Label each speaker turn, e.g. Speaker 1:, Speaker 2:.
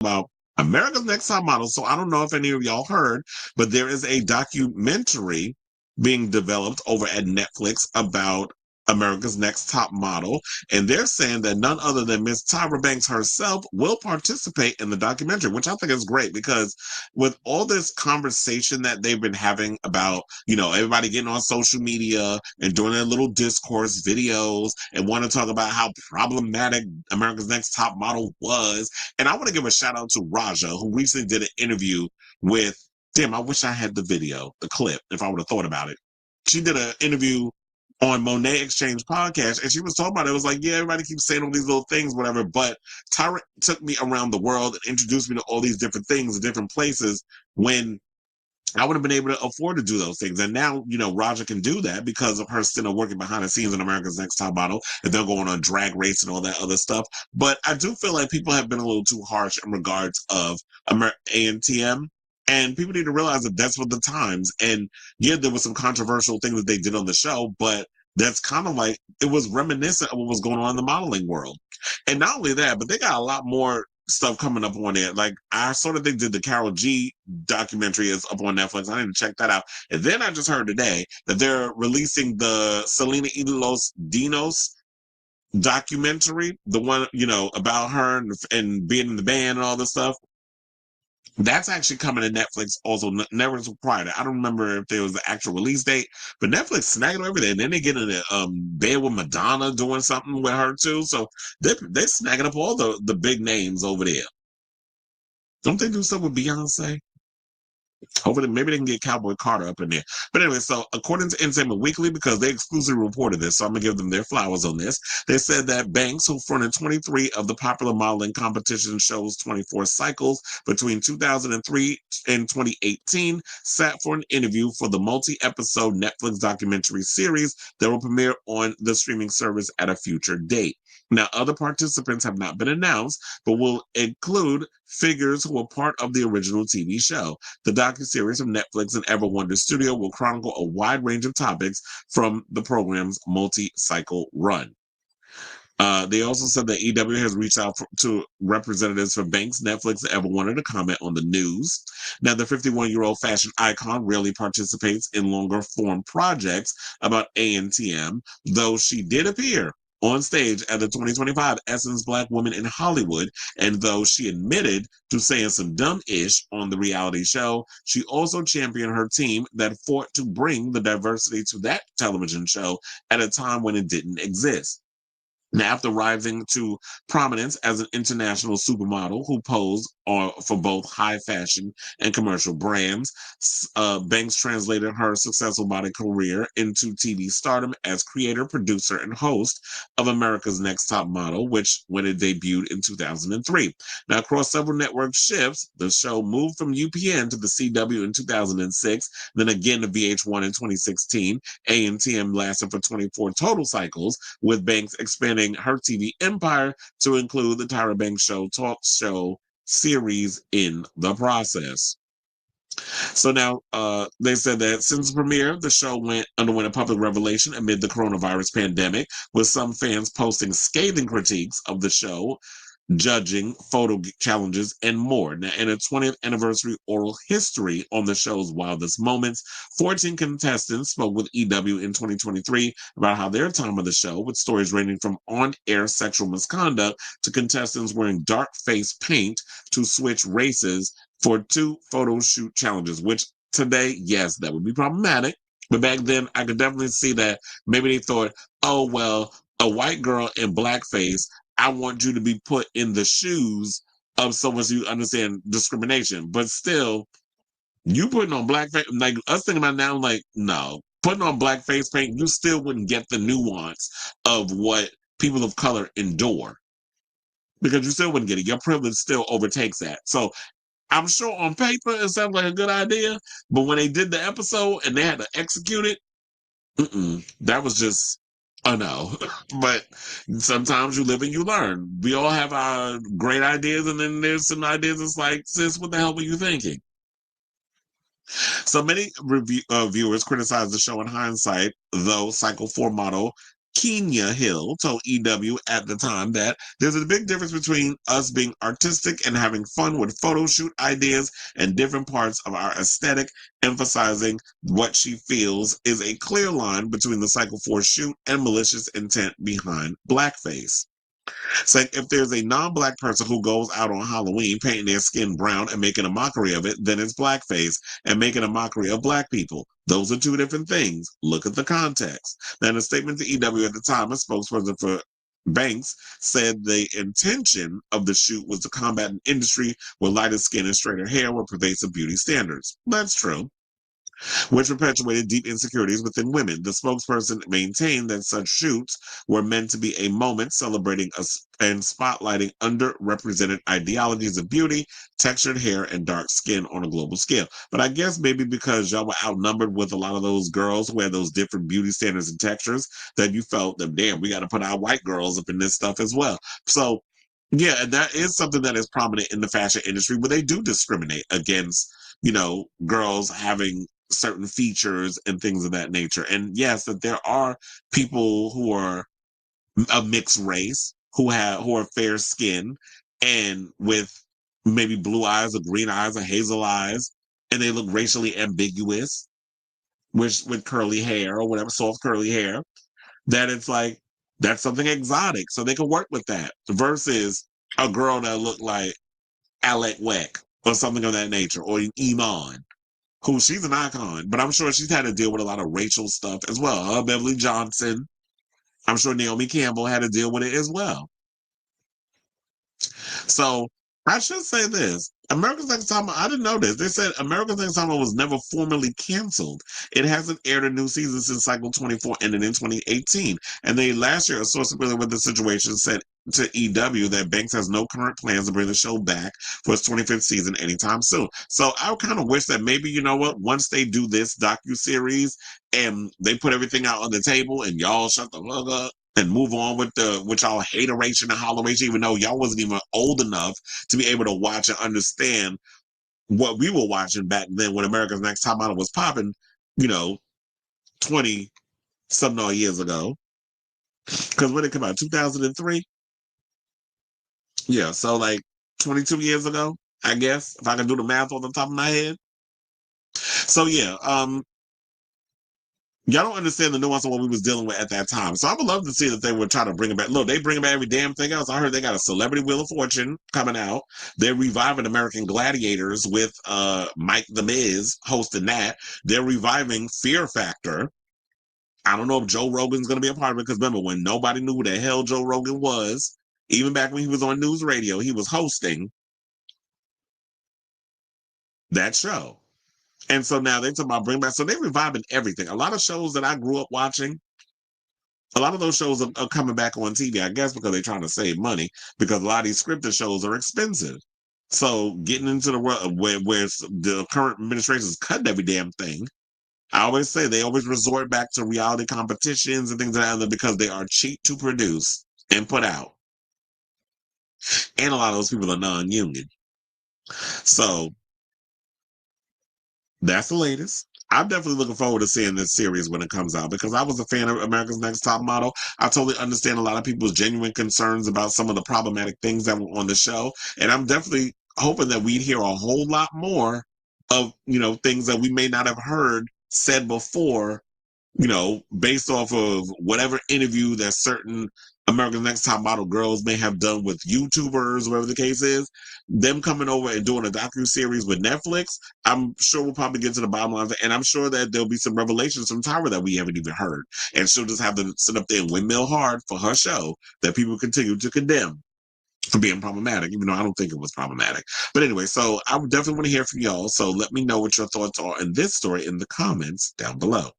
Speaker 1: about America's Next Top Model. So I don't know if any of y'all heard, but there is a documentary being developed over at Netflix about America's Next Top Model. And they're saying that none other than Miss Tyra Banks herself will participate in the documentary, which I think is great because with all this conversation that they've been having about, everybody getting on social media and doing their little discourse videos and want to talk about how problematic America's Next Top Model was. And I want to give a shout out to Raja, who recently did an interview with, damn, I wish I had the video, the clip, if I would have thought about it. She did an interview on Monet Exchange podcast, and she was talking about it. It was like, yeah, everybody keeps saying all these little things, whatever, but Tyra took me around the world and introduced me to all these different things, different places, when I would have been able to afford to do those things. And now, Raja can do that because of her still working behind the scenes in America's Next Top Model, and they're going on Drag Race and all that other stuff. But I do feel like people have been a little too harsh in regards of ANTM. And people need to realize that that's what the times. And yeah, there was some controversial things that they did on the show, but that's kind of like, it was reminiscent of what was going on in the modeling world. And not only that, but they got a lot more stuff coming up on there. Like, I sort of think that the Carol G documentary is up on Netflix. I need to check that out. And then I just heard today that they're releasing the Selena y Los Dinos documentary, the one, about her and being in the band and all this stuff. That's actually coming to Netflix also. Never prior to. I don't remember if there was the actual release date, but Netflix snagged everything. And then they get in a bed with Madonna doing something with her too. So they're snagging up all the big names over there. Don't they do stuff with Beyonce? Hopefully, maybe they can get Cowboy Carter up in there. But anyway, so according to Entertainment Weekly, because they exclusively reported this, so I'm going to give them their flowers on this. They said that Banks, who fronted 23 of the popular modeling competition shows 24 cycles between 2003 and 2018, sat for an interview for the multi-episode Netflix documentary series that will premiere on the streaming service at a future date. Now, other participants have not been announced, but will include figures who were part of the original TV show. The docuseries from Netflix and Ever Wonder Studio will chronicle a wide range of topics from the program's multi-cycle run. They also said that EW has reached out to representatives from Banks, Netflix, and Ever Wonder to comment on the news. Now, the 51-year-old fashion icon rarely participates in longer form projects about ANTM, though she did appear on stage at the 2025 Essence Black Woman in Hollywood. And though she admitted to saying some dumb-ish on the reality show, she also championed her team that fought to bring the diversity to that television show at a time when it didn't exist. Now, after rising to prominence as an international supermodel who posed for both high fashion and commercial brands, Banks translated her successful model career into TV stardom as creator, producer, and host of America's Next Top Model, which when it debuted in 2003. Now, across several network shifts, the show moved from UPN to the CW in 2006, then again to VH1 in 2016. ANTM lasted for 24 total cycles, with Banks expanding her TV empire to include the Tyra Banks Show talk show series in the process. So now they said that since the premiere, the show underwent a public revelation amid the coronavirus pandemic, with some fans posting scathing critiques of the show, judging photo challenges, and more. Now, in a 20th anniversary oral history on the show's wildest moments, 14 contestants spoke with EW in 2023 about how their time of the show, with stories ranging from on-air sexual misconduct to contestants wearing dark face paint to switch races for 2 photo shoot challenges, which today, yes, that would be problematic. But back then, I could definitely see that maybe they thought, oh, well, a white girl in blackface, I want you to be put in the shoes of someone so you understand discrimination. But still, you putting on blackface, like us thinking about now, like, no. Putting on blackface paint, you still wouldn't get the nuance of what people of color endure. Because you still wouldn't get it. Your privilege still overtakes that. So I'm sure on paper it sounds like a good idea, but when they did the episode and they had to execute it, that was just a no. But sometimes you live and you learn. We all have our great ideas, and then there's some ideas that's like, sis, what the hell were you thinking? So many viewers criticized the show in hindsight, though Cycle 4 model Kenya Hill told EW at the time that there's a big difference between us being artistic and having fun with photo shoot ideas and different parts of our aesthetic, emphasizing what she feels is a clear line between the Cycle 4 shoot and malicious intent behind blackface. It's like if there's a non-black person who goes out on Halloween painting their skin brown and making a mockery of it, then it's blackface and making a mockery of black people. Those are two different things. Look at the context. Now, in a statement to EW at the time, a spokesperson for Banks said the intention of the shoot was to combat an industry where lighter skin and straighter hair were pervasive beauty standards. That's true, which perpetuated deep insecurities within women. The spokesperson maintained that such shoots were meant to be a moment celebrating us and spotlighting underrepresented ideologies of beauty, textured hair, and dark skin on a global scale. But I guess maybe because y'all were outnumbered with a lot of those girls who had those different beauty standards and textures, that you felt that, damn, we got to put our white girls up in this stuff as well. So, yeah, and that is something that is prominent in the fashion industry where they do discriminate against, girls having certain features and things of that nature. And yes, that there are people who are a mixed race who are fair skinned and with maybe blue eyes or green eyes or hazel eyes, and they look racially ambiguous with curly hair or whatever, soft curly hair, that it's like that's something exotic. So they can work with that versus a girl that looked like Alec Weck or something of that nature, or Iman, who she's an icon, but I'm sure she's had to deal with a lot of racial stuff as well. Beverly Johnson, I'm sure Naomi Campbell had to deal with it as well. So I should say this. America's Next Top Model, I didn't know this. They said America's Next Top Model was never formally canceled. It hasn't aired a new season since Cycle 24 ended in 2018. And they last year, a source familiar with the situation said to EW that Banks has no current plans to bring the show back for its 25th season anytime soon. So I kind of wish that maybe, you know what, once they do this docuseries and they put everything out on the table and y'all shut the fuck up and move on with y'all hateration and holleration, even though y'all wasn't even old enough to be able to watch and understand what we were watching back then when America's Next Top Model was popping, 20 something odd years ago. Because when it came out, 2003? Yeah, so like 22 years ago, I guess, if I can do the math on the top of my head. So yeah, y'all don't understand the nuance of what we was dealing with at that time. So I would love to see that they would try to bring it back. Look, they bring back every damn thing else. I heard they got a Celebrity Wheel of Fortune coming out. They're reviving American Gladiators with Mike the Miz hosting that. They're reviving Fear Factor. I don't know if Joe Rogan's going to be a part of it because remember when nobody knew who the hell Joe Rogan was, even back when he was on news radio, he was hosting that show. And so now they're talking about bring back. So they're reviving everything. A lot of shows that I grew up watching, a lot of those shows are coming back on TV, I guess, because they're trying to save money, because a lot of these scripted shows are expensive. So getting into the world where the current administration is cutting every damn thing, I always say they always resort back to reality competitions and things like that because they are cheap to produce and put out. And a lot of those people are non-union. So that's the latest. I'm definitely looking forward to seeing this series when it comes out because I was a fan of America's Next Top Model. I totally understand a lot of people's genuine concerns about some of the problematic things that were on the show. And I'm definitely hoping that we'd hear a whole lot more of, things that we may not have heard said before, based off of whatever interview that certain America's Next Top Model girls may have done with YouTubers, whatever the case is, them coming over and doing a docu-series with Netflix, I'm sure we'll probably get to the bottom line. And I'm sure that there'll be some revelations from Tyra that we haven't even heard. And she'll just have to sit up there and windmill hard for her show that people continue to condemn for being problematic, even though I don't think it was problematic. But anyway, so I would definitely want to hear from y'all. So let me know what your thoughts are in this story in the comments down below.